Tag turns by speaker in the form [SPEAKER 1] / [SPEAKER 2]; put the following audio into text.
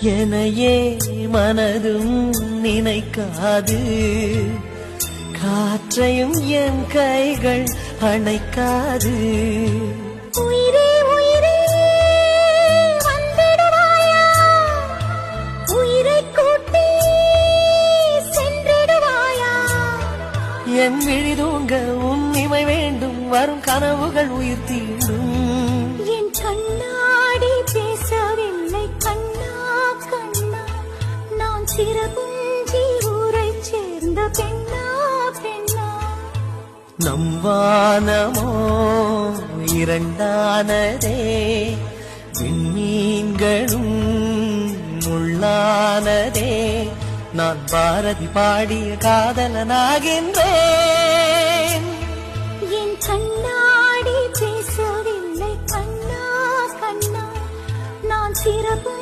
[SPEAKER 1] எனையே மனதும் நினைக்காது, காற்றையும் என் கைகள் அணைக்காது.
[SPEAKER 2] உயிரே உயிரே வந்திடுவாயா, உயிரை கூட்டி சென்றிடுவாயா.
[SPEAKER 1] என் விழிதூங்க உன் இமை வேண்டும், வரும் கனவுகள் உயிர் தீண்டும்.
[SPEAKER 2] என் கண்ணாடி பேசவில்லை கண்ணா கண்ணா, நான் சிறகுஞ்சி ஊரை சேர்ந்த பெண்ணா பெண்ணா.
[SPEAKER 1] நம் வானமோ இரண்டானதே, விண்மீன்களும் முள்ளானதே. நான் பாரதி பாடிய காதலனாகின்றேன்.
[SPEAKER 2] என் கண்ணாடி பேசவில்லை கண்ணா கண்ணா, நான் சிறப்பு